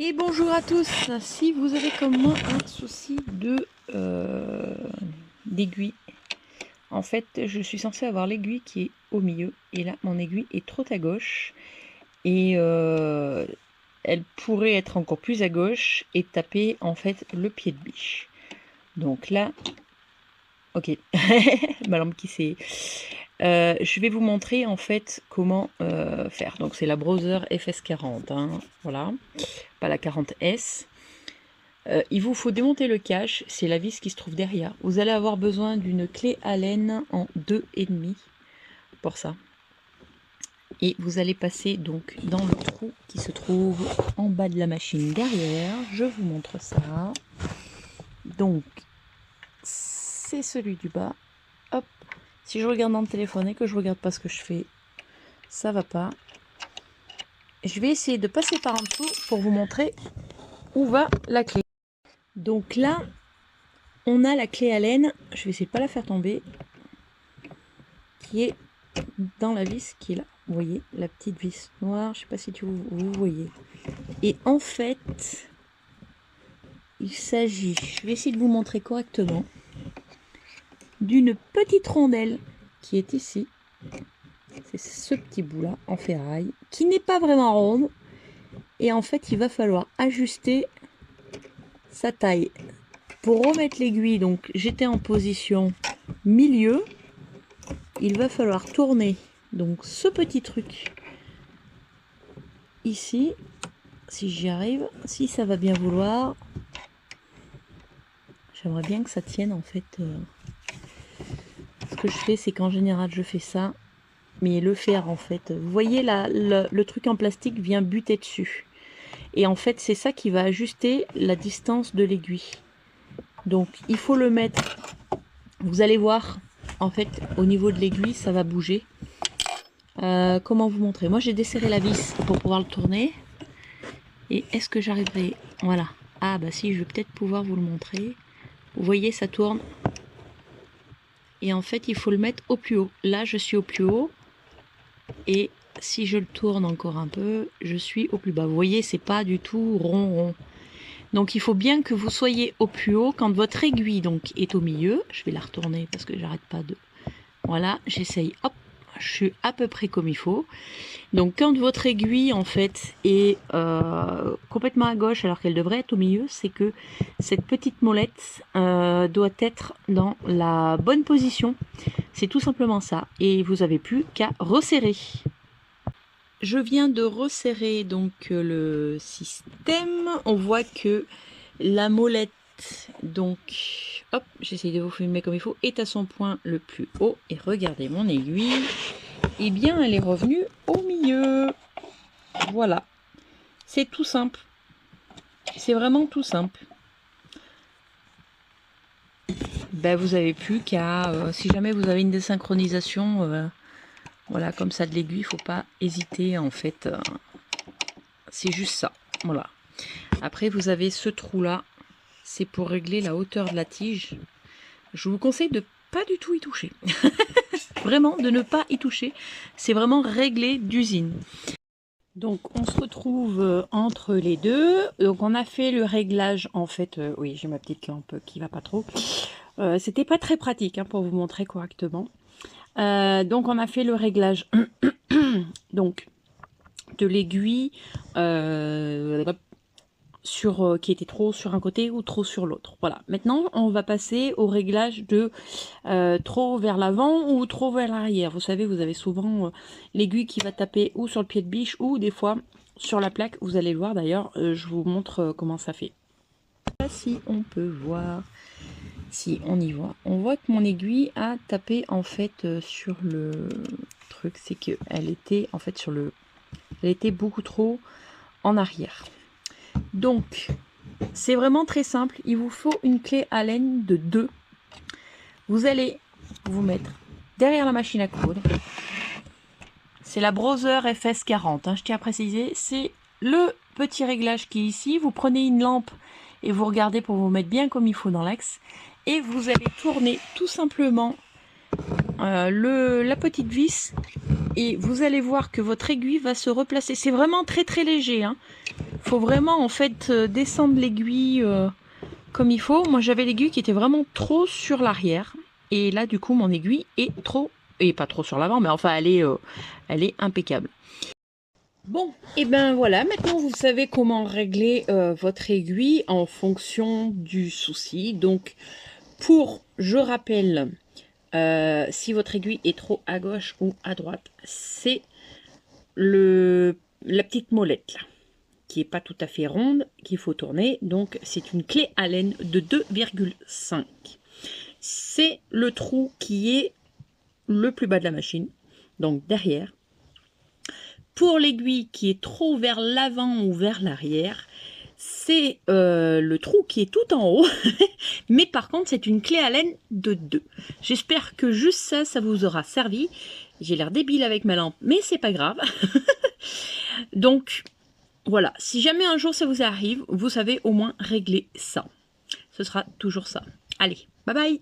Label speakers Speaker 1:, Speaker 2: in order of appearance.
Speaker 1: Et bonjour à tous. Si vous avez comme moi un souci d'aiguille, en fait je suis censée avoir l'aiguille qui est au milieu et là mon aiguille est trop à gauche et elle pourrait être encore plus à gauche et taper en fait le pied de biche. Donc là, ok, ma lampe qui s'est... je vais vous montrer en fait comment faire. Donc c'est la Brother FS40, hein, voilà, pas la 40S. Il vous faut démonter le cache, c'est la vis qui se trouve derrière. Vous allez avoir besoin d'une clé Allen en 2,5 pour ça. Et vous allez passer donc dans le trou qui se trouve en bas de la machine derrière. Je vous montre ça. Donc, c'est celui du bas. Hop. Si je regarde dans le téléphone et que je regarde pas ce que je fais, ça va pas. Je vais essayer de passer par en dessous pour vous montrer où va la clé. Donc là, on a la clé Allen, je vais essayer de pas la faire tomber, qui est dans la vis qui est là. Vous voyez, la petite vis noire, je sais pas si vous voyez. Et en fait, il s'agit, je vais essayer de vous montrer correctement, d'une petite rondelle qui est ici. C'est ce petit bout là en ferraille, qui n'est pas vraiment ronde. Et en fait, il va falloir ajuster sa taille. Pour remettre l'aiguille, donc j'étais en position milieu, il va falloir tourner donc ce petit truc ici, si j'y arrive, si ça va bien vouloir. J'aimerais bien que ça tienne en fait. Ce que je fais, c'est qu'en général je fais ça, mais le fer en fait, vous voyez là, le truc en plastique vient buter dessus. Et en fait c'est ça qui va ajuster la distance de l'aiguille. Donc il faut le mettre, vous allez voir, en fait au niveau de l'aiguille ça va bouger. Comment vous montrer? Moi j'ai desserré la vis pour pouvoir le tourner. Et est-ce que j'arriverai? Voilà. Ah bah si, je vais peut-être pouvoir vous le montrer. Vous voyez, ça tourne. Et en fait, il faut le mettre au plus haut. Là, je suis au plus haut. Et si je le tourne encore un peu, je suis au plus bas. Vous voyez, c'est pas du tout rond. Donc il faut bien que vous soyez au plus haut quand votre aiguille donc est au milieu. Je vais la retourner parce que j'arrête pas de... Voilà, j'essaye. Hop, je suis à peu près comme il faut. Donc quand votre aiguille en fait est complètement à gauche alors qu'elle devrait être au milieu, c'est que cette petite molette doit être dans la bonne position. C'est tout simplement ça. Et vous n'avez plus qu'à resserrer. Je viens de resserrer donc le système. On voit que la molette, donc, hop, j'essaie de vous filmer comme il faut, est à son point le plus haut. Et regardez mon aiguille. Eh bien, elle est revenue au milieu. Voilà. C'est tout simple. C'est vraiment tout simple. Ben, vous n'avez plus qu'à... si jamais vous avez une désynchronisation, voilà, comme ça de l'aiguille, il ne faut pas hésiter, en fait. C'est juste ça. Voilà. Après, vous avez ce trou-là. C'est pour régler la hauteur de la tige. Je vous conseille de pas du tout y toucher. Vraiment, de ne pas y toucher. C'est vraiment réglé d'usine. Donc on se retrouve entre les deux. Donc on a fait le réglage en fait. Oui, j'ai ma petite lampe qui va pas trop. C'était pas très pratique hein, pour vous montrer correctement. Donc on a fait le réglage donc de l'aiguille qui était trop sur un côté ou trop sur l'autre. Voilà. Maintenant on va passer au réglage de trop vers l'avant ou trop vers l'arrière. Vous savez, vous avez souvent l'aiguille qui va taper ou sur le pied de biche ou des fois sur la plaque. Vous allez le voir d'ailleurs, je vous montre comment ça fait. Si on peut voir, si on y voit, on voit que mon aiguille a tapé en fait sur le truc, c'est que elle était en fait sur le, elle était beaucoup trop en arrière. Donc c'est vraiment très simple, il vous faut une clé Allen de 2. Vous allez vous mettre derrière la machine à coudre. C'est la Brother FS40, hein, je tiens à préciser. C'est le petit réglage qui est ici. Vous prenez une lampe et vous regardez pour vous mettre bien comme il faut dans l'axe. Et vous allez tourner tout simplement la petite vis et vous allez voir que votre aiguille va se replacer. C'est vraiment très très léger, hein. Faut vraiment en fait descendre l'aiguille comme il faut. Moi j'avais l'aiguille qui était vraiment trop sur l'arrière et là du coup mon aiguille est trop, et pas trop sur l'avant, mais enfin elle est impeccable. Bon, et ben voilà, maintenant vous savez comment régler votre aiguille en fonction du souci. Donc je rappelle, si votre aiguille est trop à gauche ou à droite, c'est la petite molette là, qui est pas tout à fait ronde, qu'il faut tourner. Donc c'est une clé Allen de 2,5. C'est le trou qui est le plus bas de la machine, donc derrière. Pour l'aiguille qui est trop vers l'avant ou vers l'arrière, c'est le trou qui est tout en haut. Mais par contre, c'est une clé Allen de 2. J'espère que juste ça, ça vous aura servi. J'ai l'air débile avec ma lampe, mais c'est pas grave. Donc, voilà. Si jamais un jour ça vous arrive, vous savez au moins régler ça. Ce sera toujours ça. Allez, bye bye!